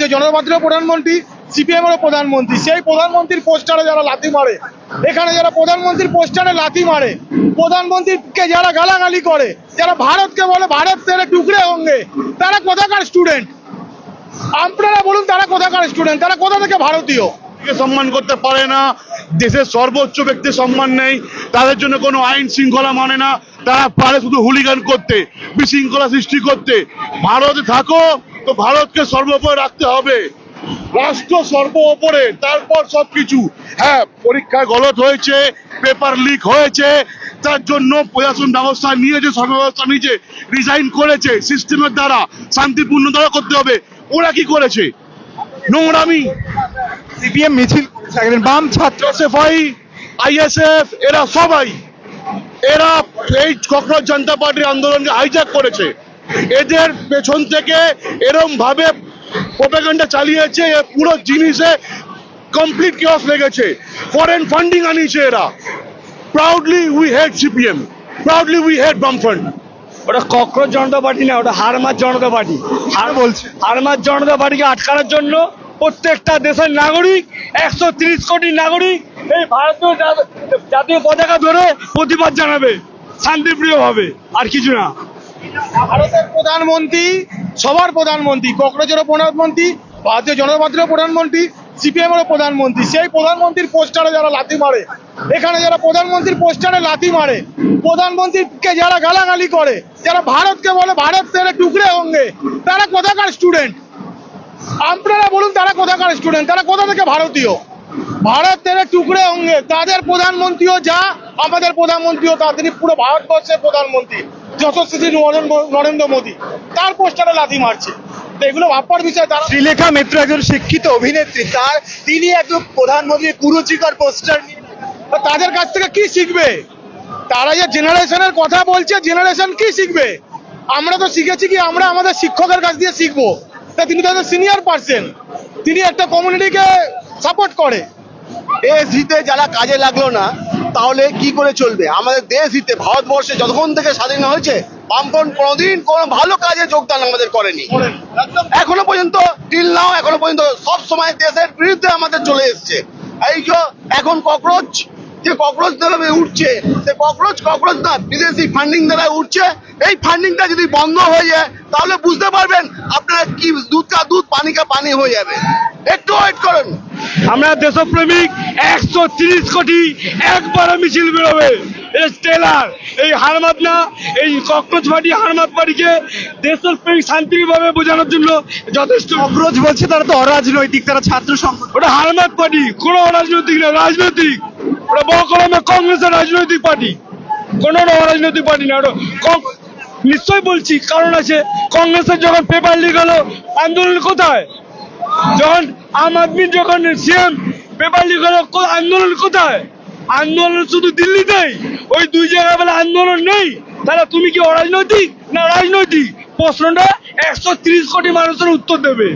ভারতীয় জনতা পার্টির প্রধানমন্ত্রী, সিপিএম এর প্রধানমন্ত্রী। সেই প্রধানমন্ত্রীর পোস্টারে যারা লাথি মারে, এখানে যারা প্রধানমন্ত্রীর পোস্টারে লাথি মারে, প্রধানমন্ত্রীকে যারা গালাগালি করে, যারা ভারতকে বলে ভারত তেরে টুকরে হোঙ্গে, তারা কোথাকার স্টুডেন্ট? আপনারা বলুন, তারা কোথাকার স্টুডেন্ট? তারা কোথা থেকে ভারতীয়? সম্মান করতে পারে না, দেশের সর্বোচ্চ ব্যক্তি সম্মান নেই, তাদের জন্য কোনো আইন শৃঙ্খলা মানে না, তারা পারে শুধু হুলিগান করতে, বিশৃঙ্খলা সৃষ্টি করতে। ভারতে থাকো তো ভারতকে সর্বোপরি রাখতে হবে, রাষ্ট্র সর্বোপরে, তারপর সবকিছু। হ্যাঁ, পরীক্ষায় গলত হয়েছে, পেপার লিক হয়েছে, তার জন্য প্রশাসন ব্যবস্থা নিয়েছে, সরকার ব্যবস্থা নিয়েছে, রিজাইন করেছে, সিস্টেমের দ্বারা শান্তিপূর্ণ দ্বারা করতে হবে। ওরা কি করেছে? নোংরামি। সিপিএম মিছিল করেছে, বাম ছাত্র এসএফআই, আইএসএফ, এরা সবাই, এরা এই ককরোচ জনতা পার্টির আন্দোলনকে হাইজ্যাক করেছে। এদের পেছন থেকে এরম ভাবে প্রোপাগান্ডা চালিয়েছে, পুরো জিনিসে কমপ্লিট কিওস লেগেছে। ফরেন ফান্ডিং আনিয়েছে এরা। Proudly we head CPM, proudly we head বামফ্রন্ট। ওটা ককরোচ জনতা পার্টি না, ওটা হারমাত জনতা পার্টি। বলছে হারমাত জনতা পার্টিকে আটকানোর জন্য প্রত্যেকটা দেশের নাগরিক, 130 কোটি নাগরিক এই ভারতীয় জাতীয় পতাকা ধরে প্রতিবাদ জানাবে শান্তিপ্রিয় ভাবে, আর কিছু না। ভারতের প্রধানমন্ত্রী, সবার প্রধানমন্ত্রী, কংগ্রেসেরও প্রধানমন্ত্রী, ভারতীয় জনতা পার্টির প্রধানমন্ত্রী, সিপিএম এর প্রধানমন্ত্রী। সেই প্রধানমন্ত্রীর পোস্টারে যারা লাথি মারে, এখানে যারা প্রধানমন্ত্রীর পোস্টারে লাথি মারে, প্রধানমন্ত্রীকে যারা গালাগালি করে, যারা ভারতকে বলে ভারত তেরে টুকরে হোঙ্গে, তারা কোথাকার স্টুডেন্ট? আপনারা বলুন, তারা কোথাকার স্টুডেন্ট? তারা কোথা থেকে ভারতীয়? ভারত তেরে টুকরে হোঙ্গে, তাদের প্রধানমন্ত্রীও যা, আমাদের প্রধানমন্ত্রীও তা। তিনি পুরো ভারতবর্ষের প্রধানমন্ত্রী, যশস্বী নরেন্দ্র মোদী, তার পোস্টারে লাথি মারছে। এগুলো ভাববার বিষয়। তারা শ্রীলেখা মিত্র একজন শিক্ষিত অভিনেত্রী, তিনি একজন প্রধানমন্ত্রীর কুরুচিকর পোস্টার নিয়ে, তাদের কাছ থেকে কি শিখবে? তারা যে জেনারেশনের কথা বলছে, জেনারেশন কি শিখবে? আমরা তো শিখেছি কি, আমরা আমাদের শিক্ষকের কাছ দিয়ে শিখবো। তা তিনি তাদের সিনিয়র পার্সন, তিনি একটা কমিউনিটিকে সাপোর্ট করে। দেশ হিতে যারা কাজে লাগলো না, তাহলে কি করে চলবে? আমাদের দেশ হিতে, ভারতবর্ষে যতক্ষণ থেকে স্বাধীন হয়েছে, বামফ্রন্ট কোনোদিন কোনো ভালো কাজে যোগদান আমাদের করেনি। এখনো পর্যন্ত টিল নাও, এখনো পর্যন্ত সব সময় দেশের বিরুদ্ধে আমাদের চলে এসছে। এই যে এখন ককরোচ, যে ককরোচ দ্বারা উঠছে, সে ককরোচ না, বিদেশি ফান্ডিং দ্বারা উঠছে। এই ফান্ডিংটা যদি বন্ধ হয়ে যায়, তাহলে বুঝতে পারবেন আপনারা কি দুধ কা দুধ, পানি কা পানি হয়ে যাবে। একটু ওয়েট করুন। আমরা দেশপ্রেমিক 130 কোটি একবারে মিছিল বেরোবে। এই টেলার, এই হারমাত না, এই ককরোচ পার্টি হারমাত পার্টিকে দেশের প্রেমিক শান্তিভাবে বোঝানোর জন্য যথেষ্ট। ককরোচ বলছে তারা তো অরাজনৈতিক, তারা ছাত্র সংগঠন। ওটা হারমাত পার্টি, কোনো অরাজনৈতিক না, রাজনৈতিক। ওটা বকলমে কংগ্রেসের রাজনৈতিক পার্টি, কোনো অরাজনৈতিক পার্টি না। ওটা নিশ্চয় বলছি, কারণ আছে। কংগ্রেসের যখন পেপার লিক হলো, আন্দোলন কোথায়? যখন আম আদমি যখন সিএম, পেপার লিক হলো, আন্দোলন কোথায়? আন্দোলন শুধু দিল্লিতেই, ওই দুই জায়গায় বলে আন্দোলন নেই। তাহলে তুমি কি অরাজনৈতিক না রাজনৈতিক? প্রশ্নটা 130 কোটি মানুষের উত্তর দেবে।